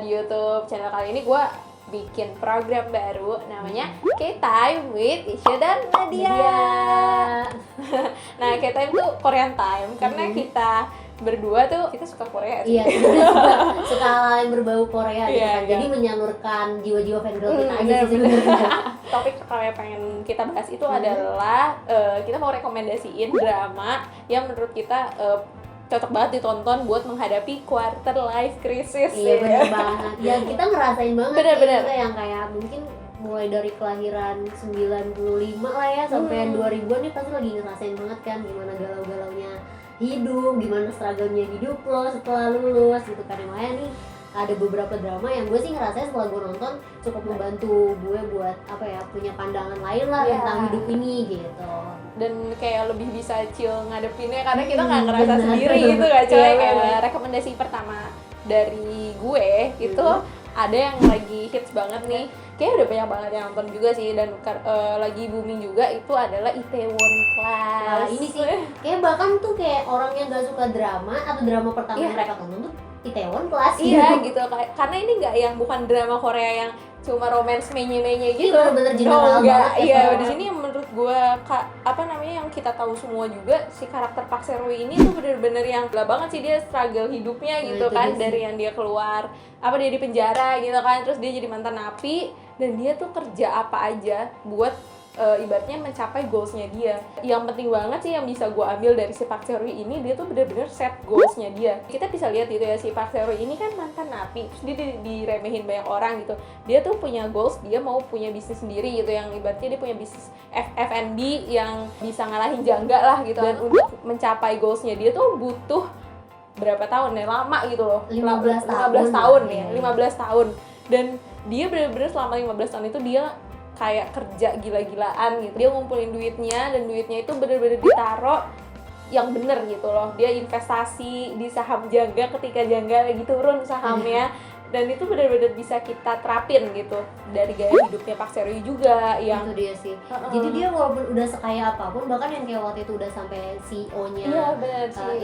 di YouTube channel kali ini gue bikin program baru namanya K-Time with Isya dan Nadia. Nah, K-Time tuh Korean Time karena kita berdua tuh kita suka Korea sih. Iya, kita suka hal yang berbau Korea gitu kan. Iya. Jadi menyalurkan jiwa-jiwa fangirl kita aja Bener, sih sebenarnya. Topik yang pengen kita bahas itu adalah kita mau rekomendasiin drama yang menurut kita cocok banget ditonton buat menghadapi quarter life crisis. Iya, bener banget. Ya, kita ngerasain banget Bener-bener. kita yang kayak mungkin mulai dari kelahiran 95 lah ya sampai 2000-an nih pasti lagi ngerasain banget kan gimana galau-galaunya hidup, gimana struggle-nya hidup lo setelah lulus gitu kan. Makanya nih ada beberapa drama yang gue sih ngerasain setelah gue nonton cukup membantu gue buat apa ya, punya pandangan lain lah tentang hidup ini gitu. Dan kayak lebih bisa chill ngadepinnya karena kita nggak ngerasa bener. sendiri gitu gak coy. Iya, Kayak bener. rekomendasi pertama dari gue itu ada yang lagi hits banget nih, kayak udah banyak banget yang nonton juga sih, dan lagi booming juga, itu adalah Itaewon Class. Nah, ini sih kayak bahkan tuh kayak orang yang gak suka drama atau drama pertama yang mereka tonton tuh Itaewon Class iya gitu, karena ini nggak yang bukan drama Korea yang cuma romance menye-menye gitu. Iya, bener-bener general enggak. banget ya, Iya, Kak. di sini yang menurut gue yang kita tahu semua juga, si karakter Park Se-rui ini tuh bener-bener yang gila banget sih, dia struggle hidupnya gitu itu kan, dia dari yang dia keluar dia di penjara gitu kan, terus dia jadi mantan napi, dan dia tuh kerja apa aja buat ibaratnya mencapai goalsnya dia. Yang penting banget sih yang bisa gue ambil dari si Park Se-rui ini, dia tuh bener-bener set goalsnya dia. Kita bisa lihat gitu ya, si Park Se-rui ini kan mantan napi, terus dia diremehin banyak orang gitu. Dia tuh punya goals, dia mau punya bisnis sendiri gitu, yang ibaratnya dia punya bisnis F&B yang bisa ngalahin Jangga lah gitu. Dan untuk mencapai goalsnya dia tuh butuh berapa tahun ya, lama gitu loh. 15 tahun ya. ya, 15 tahun. Dan dia bener-bener selama 15 tahun itu dia kayak kerja gila-gilaan gitu. Dia ngumpulin duitnya, dan duitnya itu bener-bener ditaruh yang bener gitu loh. Dia investasi di saham Jangga ketika Jangga lagi turun sahamnya. Dan itu benar-benar bisa kita terapin gitu dari gaya hidupnya Park Se-rui juga yang itu dia sih. Jadi dia walaupun udah sekaya apapun, bahkan yang kayak waktu itu udah sampai CEO-nya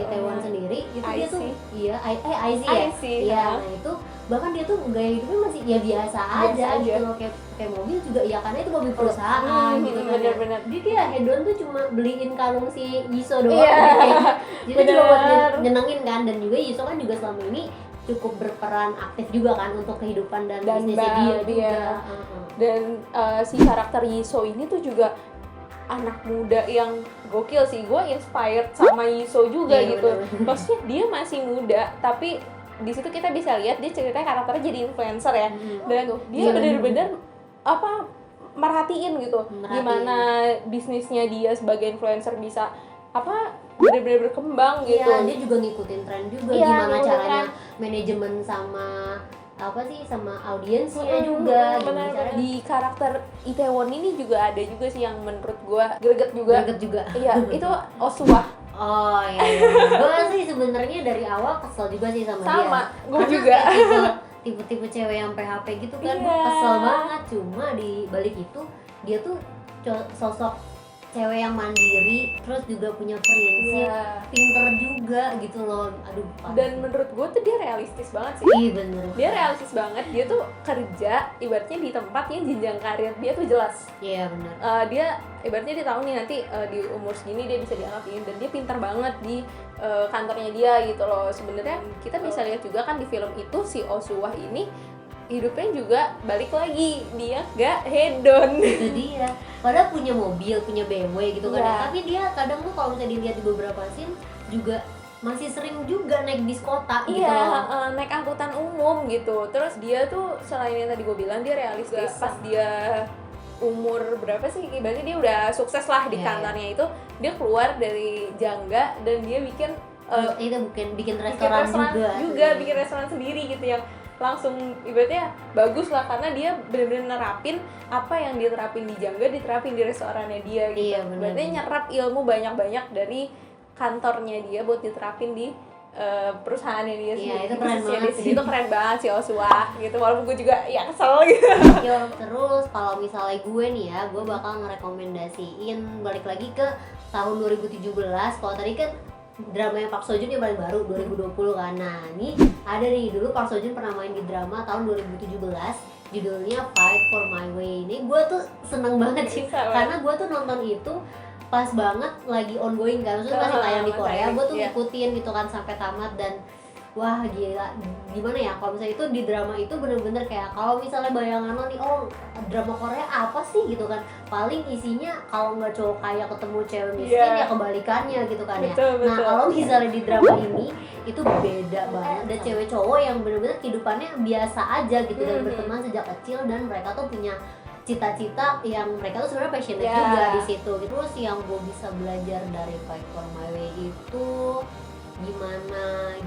Itaewon sendiri, itu dia tuh IC ya. Nah itu bahkan dia tuh gaya hidupnya masih ya biasa aja gitu loh, kayak mobil juga ya, karena itu mobil perusahaan gitu kan. Bener-bener. Jadi dia hedon tuh cuma beliin kalung si Yiso doang. Jadi cuma buat nyenengin kan, dan juga Yiso kan juga selama ini cukup berperan aktif juga kan untuk kehidupan dan bisnisnya dia juga. Dan si karakter Yiso ini tuh juga anak muda yang gokil sih. Gue inspired sama Yiso juga gitu. Maksudnya dia masih muda, tapi di situ kita bisa lihat dia ceritanya karakternya jadi influencer ya. Dan dia bener-bener merhatiin gitu gimana bisnisnya dia sebagai influencer bisa bener-bener berkembang gitu. Iya, dia juga ngikutin tren juga, gimana caranya manajemen sama sama audiensnya juga. Bener-bener. Di karakter Itaewon ini juga ada juga sih yang menurut gue greget juga. Iya, itu Osuwa. Oh iya. Gue sih sebenarnya dari awal kesel juga sih sama dia. Sama, gue juga. Tipe-tipe cewek yang PHP gitu kan, gue kesel banget. Cuma di balik itu dia tuh sosok cewek yang mandiri, terus juga punya prinsip, pinter juga gitu loh. Aduh. Dan menurut gue tuh dia realistis banget sih. Iya bener. Dia realistis banget. Dia tuh kerja ibaratnya di tempat yang jenjang karir dia tuh jelas. Iya bener. Dia ibaratnya dia tahu nih nanti di umur segini dia bisa dianggap ini, dan dia pintar banget di kantornya dia gitu loh. Sebenarnya kita bisa lihat juga kan di film itu si Osuwa ini hidupnya juga balik lagi, dia gak hedon. Itu dia. Padahal punya mobil, punya BMW gitu kan. Tapi dia kadang tuh kalau misalnya dilihat di beberapa scene juga masih sering juga naik bis kota gitu. Iya, naik angkutan umum gitu. Terus dia tuh selain yang tadi gue bilang, dia realistis. Pas dia umur berapa sih? Berarti dia udah sukses lah di kantornya itu. Dia keluar dari Jangga dan dia bikin bikin restoran juga. Bikin restoran sendiri gitu yang langsung ibaratnya bagus lah, karena dia benar-benar nerapin apa yang dia terapin di Jangga diterapin di restorannya dia gitu. Iya, berarti nyerap ilmu banyak-banyak dari kantornya dia buat diterapin di perusahaannya dia sendiri. Iya, itu keren banget sih. Itu keren banget sih Osuwa gitu, walaupun gue juga ya kesel gitu. Terus kalau misalnya gue nih ya, gue bakal ngerekomendasiin balik lagi ke tahun 2017. Kalau tadi kan dramanya Park Seo Joon yang paling baru 2020 kan. Nah ini ada nih, dulu Park Seo Joon pernah main di drama tahun 2017 judulnya Fight for My Way. Ini gue tuh seneng banget sih karena gue tuh nonton itu pas banget lagi ongoing kan, maksudnya masih tayang di Korea. Gue tuh ngikutin gitu kan sampai tamat, dan wah gila, gimana ya kalau misalnya itu di drama itu bener-bener kayak kalau misalnya bayangan lo nih, oh drama Korea apa sih gitu kan, paling isinya kalau nggak cowok kaya ketemu cewek miskin ya kebalikannya gitu kan ya. Nah kalau misalnya di drama ini itu beda banget, ada cewek cowok yang bener-bener kehidupannya biasa aja gitu dan berteman sejak kecil, dan mereka tuh punya cita-cita yang mereka tuh sebenarnya passionate juga di situ gitu. Terus yang gue bisa belajar dari Fight for My Way itu gimana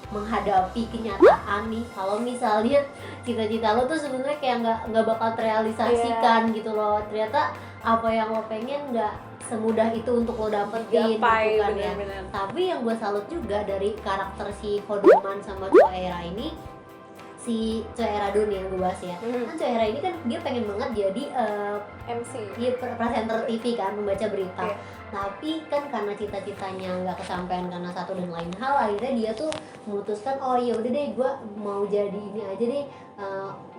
menghadapi kenyataan nih, kalau misalnya cita-cita lo tuh sebenarnya kayak nggak bakal terrealisasikan gitu loh, ternyata apa yang lo pengen nggak semudah itu untuk lo dapetin gitu kan ya. Tapi yang gue salut juga dari karakter si Hodoman sama Cho Era ini, si Cho Era Dun yang gue bahas ya. Kan Cho Era ini kan dia pengen banget jadi MC, dia presenter TV kan, membaca berita. Tapi kan karena cita-citanya nggak kesampaian karena satu dan lain hal, akhirnya dia tuh memutuskan, oh ya udah deh gue mau jadi ini aja deh,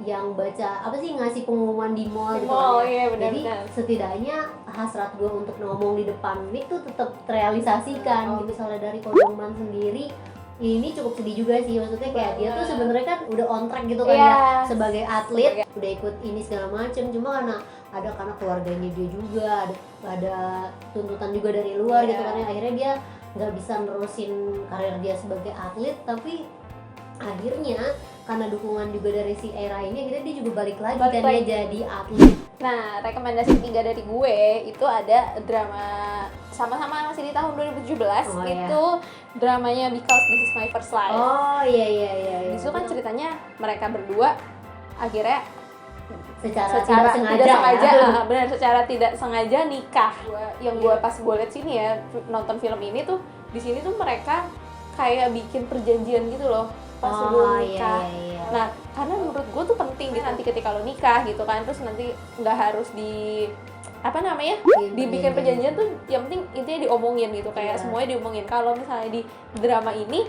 yang baca apa sih, ngasih pengumuman di mall gitu kan ya. Jadi setidaknya hasrat gue untuk ngomong di depan mic tuh tetap terrealisasikan. Misalnya dari Kodoman sendiri ini cukup sedih juga sih, maksudnya kayak dia tuh sebenarnya kan udah on track gitu kan ya sebagai atlet, udah ikut ini segala macem, cuma karena keluarganya dia juga ada tuntutan juga dari luar gitu kan ya, akhirnya dia nggak bisa nerusin karir dia sebagai atlet. Tapi akhirnya karena dukungan juga dari si Era ini, akhirnya dia juga balik lagi kan dia jadi atlet. Nah, rekomendasi 3 dari gue itu ada drama sama-sama masih di tahun 2017. Itu dramanya Because This Is My First Life. Oh iya. Itu kan ceritanya mereka berdua akhirnya secara tidak sengaja benar, secara tidak sengaja nikah. Yang gue pas gue liat sini ya, nonton film ini tuh, di sini tuh mereka kayak bikin perjanjian gitu loh pas sebelum nikah. Nah, karena menurut gue tuh penting gitu, nanti ketika lo nikah gitu kan, terus nanti nggak harus dibikin perjanjian tuh, yang penting intinya diomongin gitu, kayak semuanya diomongin. Kalau misalnya di drama ini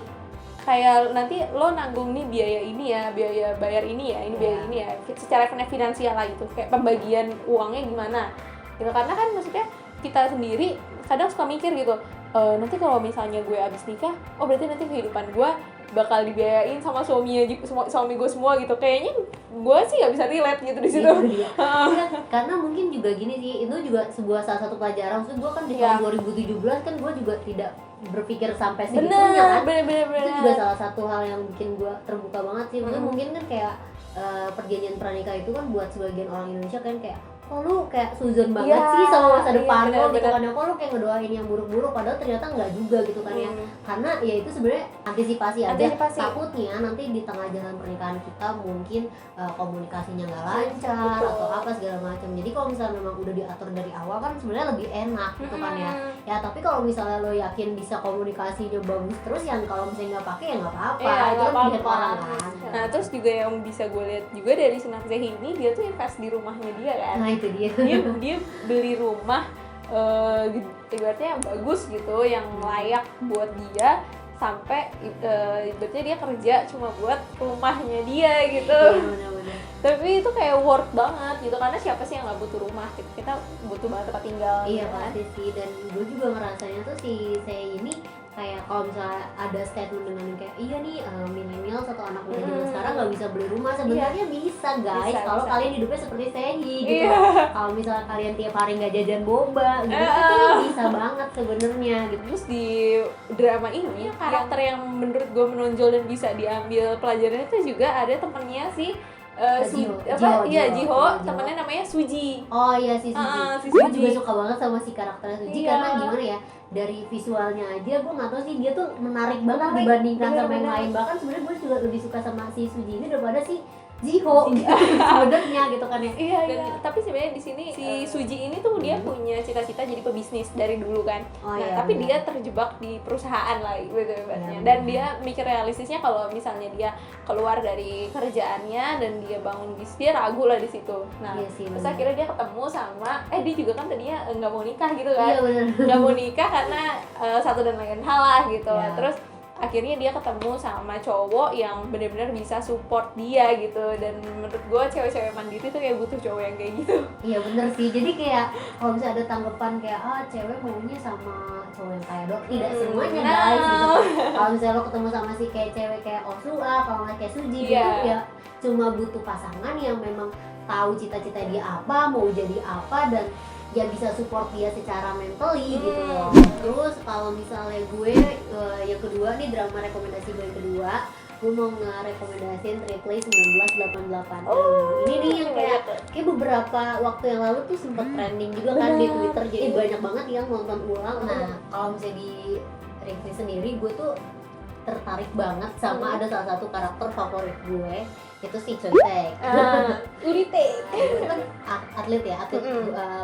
kayak nanti lo nanggung nih biaya ini ya, biaya bayar ini ya, ini biaya ini ya, secara finansial lah gitu, kayak pembagian uangnya gimana gitu. Karena kan maksudnya kita sendiri kadang suka mikir gitu, nanti kalau misalnya gue abis nikah, oh berarti nanti kehidupan gue bakal dibiayain sama suami gue semua gitu. Kayaknya gue sih nggak bisa relate gitu di situ. Karena mungkin juga gini sih, itu juga sebuah salah satu pelajaran. Maksud gue kan di tahun 2017 kan gue juga tidak berpikir sampai segitunya kan. Bener. Itu juga salah satu hal yang bikin gue terbuka banget sih. Maksudnya mungkin kan kayak perjanjian pranikah itu kan buat sebagian orang Indonesia kan kayak, kok lu kayak suzon banget sih sama masa depan lo gitu kan ya, kok lu kayak ngedoain yang buruk-buruk, padahal ternyata nggak juga gitu kan ya. Karena ya itu sebenarnya antisipasi aja. Takutnya nanti di tengah jalan pernikahan kita mungkin komunikasinya nggak lancar atau apa segala macam. Jadi kalau misalnya memang udah diatur dari awal kan sebenarnya lebih enak gitu kan ya. Ya tapi kalau misalnya lo yakin bisa komunikasinya bagus terus, yang kalau misalnya nggak pakai ya nggak apa-apa, itu kan pilihan orang kan. Nah terus juga yang bisa gue lihat juga dari Sunaf Zehi ini, dia tuh invest di rumahnya dia kan. Nah itu dia beli rumah ibaratnya yang bagus gitu, yang layak buat dia, sampai ibaratnya dia kerja cuma buat rumahnya dia gitu. Bener. Tapi itu kayak worth banget gitu, karena siapa sih yang nggak butuh rumah gitu, kita butuh banget tempat tinggal. Iya pasti sih, dan gue juga ngerasanya tuh saya ini kayak kalau misalnya ada statement dengan kayak iya nih milenial atau anak muda zaman sekarang nggak bisa beli rumah, sebenarnya bisa guys, kalau kalian hidupnya seperti Sehi gitu. Kalau misalnya kalian tiap hari nggak jajan boba gitu, itu bisa banget sebenarnya gitu. Terus di drama ini karakter yang menurut gue menonjol dan bisa diambil pelajaran itu juga ada temennya sih. Jiho, temennya namanya Suji. Oh iya si Suji. Gue juga suka banget sama si karakter Suji karena gimana ya, dari visualnya aja gue nggak tahu sih, dia tuh menarik banget dibandingkan sama yang lain. Bahkan sebenarnya gue juga lebih suka sama si Suji ini daripada si Jiho gitu sebenarnya gitu kan ya. Iya, tapi sebenarnya di sini si Suji ini tuh dia punya cita-cita jadi pebisnis dari dulu kan. Tapi dia terjebak di perusahaan lah gitu ibaratnya. Dan dia mikir realistisnya kalau misalnya dia keluar dari kerjaannya dan dia bangun bisnis, dia ragu lah di situ. Nah, terus akhirnya dia ketemu sama dia juga kan tadinya nggak mau nikah gitu kan. Nggak mau nikah karena satu dan lain hal lah gitu. Terus akhirnya dia ketemu sama cowok yang benar-benar bisa support dia gitu. Dan menurut gue cewek-cewek mandiri tuh kayak butuh cowok yang kayak gitu. Iya bener sih, jadi kayak kalau misalnya ada tanggapan kayak cewek maunya sama cowok yang kaya dong, tidak semuanya guys gitu. Kalau misalnya lo ketemu sama si kayak cewek kayak Osua, kalau nggak kayak Suji gitu ya cuma butuh pasangan yang memang tahu cita-cita dia apa, mau jadi apa, dan ya bisa support dia secara mentally gitu loh. Terus kalau misalnya gue yang kedua nih, drama rekomendasi gue yang kedua, gue mau ngerekomendasiin Replay 1988. Ini nih yang kayak beberapa waktu yang lalu tuh sempet trending juga kan di Twitter, jadi banyak banget yang nonton ulang. Nah kalau misalnya di Replay sendiri, gue tuh tertarik banget sama ada salah satu karakter favorit gue, itu si Choi Taek. Urite. Itu kan atlet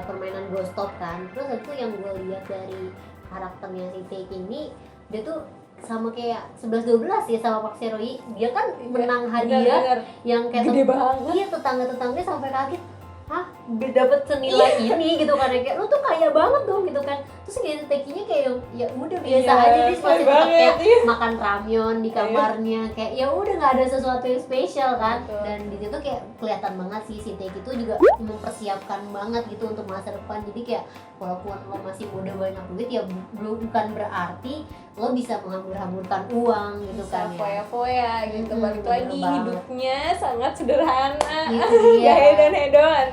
permainan Ghost Top kan. Terus itu yang gue lihat dari karakternya si Taek ini, dia tuh sama kayak 11-12 ya sama Park Seo-hye. Dia kan menang hadiah yang kayak gede banget. Iya, tetangga-tetangganya sampai kaget. Dapat senilai ini gitu kan, kayak lu tuh kaya banget dong gitu kan. Terus kayak Tekinya kayak ya udah biasa aja, dia masih tetap kayak makan ramyeon di kamarnya, kayak ya udah nggak ada sesuatu yang spesial kan. Dan di situ kayak kelihatan banget sih si Teki itu juga mempersiapkan banget gitu untuk masa depan. Jadi kayak walaupun lo masih muda banyak duit ya bukan berarti lo bisa menghambur-hamburkan uang gitu kan ya. Foya-foya gitu. Balik lagi hidupnya sangat sederhana. Gitu ya hedon-hedon.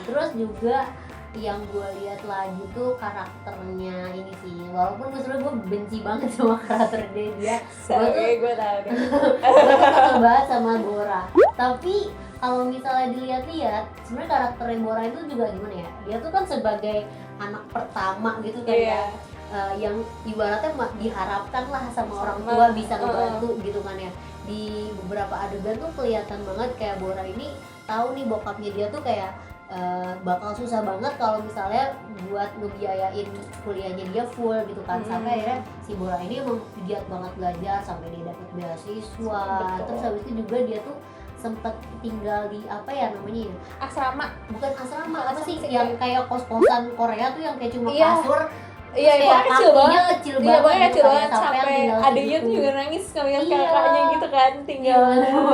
Terus juga yang gue lihat lagi tuh karakternya ini sih, walaupun sebenarnya gue benci banget sama karakter dia. Gue tahu deh. Gue banget sama Bora. Tapi kalau misalnya dilihat-lihat, sebenarnya karakter Bora itu juga gimana ya? Dia tuh kan sebagai anak pertama gitu kan ya. Yang ibaratnya diharapkan lah sama orang tua bisa ngebantu gitu kan ya. Di beberapa adegan tuh kelihatan banget kayak Bora ini tahu nih bokapnya dia tuh kayak bakal susah banget kalau misalnya buat ngebiayain kuliahnya dia full gitu kan. Sampai akhirnya si Bora ini emang giat banget belajar sampai dia dapat beasiswa. Terus habis itu juga dia tuh sempet tinggal di apa ya namanya ya? Asrama. Bukan asrama, apa sih yang kayak kos-kosan Korea tuh yang kayak cuma kasur. Iya, itu kecil banget. Kecil banget sampai adiknya tuh juga nangis ngeliat kakaknya gitu kan tinggal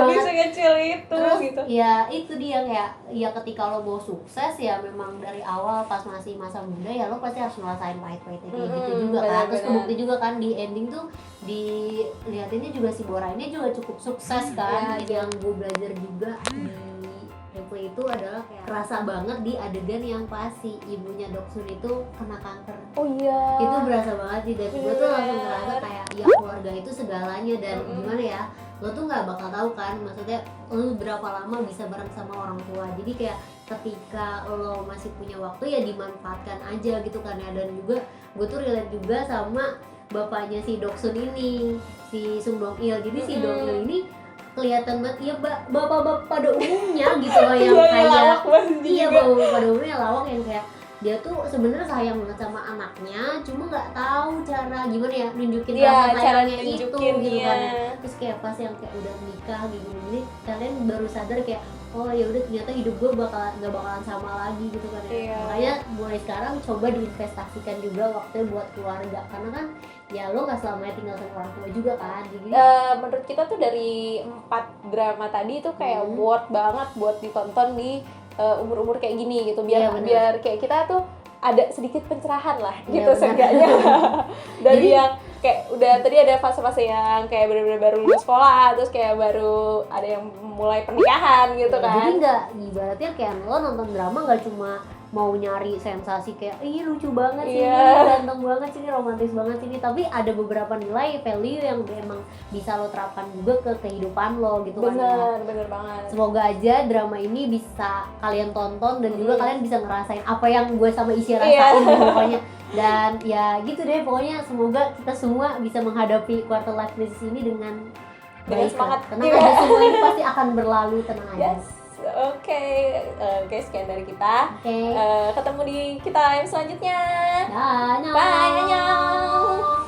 di sekecil itu. Terus, gitu. Ya itu dia kayak ya ketika lo mau sukses ya memang dari awal pas masih masa muda ya lo pasti harus ngerasain pahit-pahitnya kayak gitu juga kan. Terus kebukti juga kan di ending tuh dilihatinnya juga si Bora ini juga cukup sukses kan. Yang gue belajar juga di Replay itu adalah kayak kerasa banget di adegan yang pas si ibunya Doksun itu kena kanker. Oh iya. Itu berasa banget sih, dan gue tuh langsung ngerasa kayak ya keluarga itu segalanya. Dan gimana ya, lo tuh nggak bakal tahu kan, maksudnya lo berapa lama bisa bareng sama orang tua. Jadi kayak ketika lo masih punya waktu ya dimanfaatkan aja gitu kan ya. Dan juga gue tuh relate juga sama bapaknya si Doksun ini, si Sung Dong Il. Jadi si Dong Il ini kelihatan banget ya bapak-bapak pada umumnya gitu loh yang kayak bapak-bapak pada umumnya lawak yang kayak dia tuh sebenarnya sayang banget sama anaknya, cuma nggak tahu cara gimana ya nunjukin rasa sayangnya itu gitu kan. Terus kayak pas yang kayak udah nikah gini kalian baru sadar kayak oh ya udah ternyata hidup gue nggak bakalan sama lagi gitu kan ya. Makanya mulai sekarang coba diinvestasikan juga waktunya buat keluarga, karena kan ya lo nggak selamanya tinggal sama orang tua juga kan. Jadi menurut kita tuh dari 4 drama tadi tuh kayak worth banget buat ditonton di umur-umur kayak gini gitu, biar kayak kita tuh ada sedikit pencerahan lah gitu seenggaknya. Dari yang kayak udah tadi ada fase-fase yang kayak benar-benar baru lulus sekolah, terus kayak baru ada yang mulai pernikahan gitu kan. Jadi nggak ibaratnya kayak lo nonton drama nggak cuma mau nyari sensasi kayak ih lucu banget sih, ganteng banget sih, romantis banget sih, tapi ada beberapa nilai value yang memang bisa lo terapkan juga ke kehidupan lo gitu kan. Bener banget. Semoga aja drama ini bisa kalian tonton dan juga kalian bisa ngerasain apa yang gue sama Isi rasain pokoknya. Dan ya gitu deh pokoknya, semoga kita semua bisa menghadapi quarter life crisis ini dengan dengan semangat. Tenang aja, semua ini pasti akan berlalu, tenang aja. Yes. Oke, sekian dari kita. Oke. Ketemu di kita yang selanjutnya. Dah, Bye, annyeong.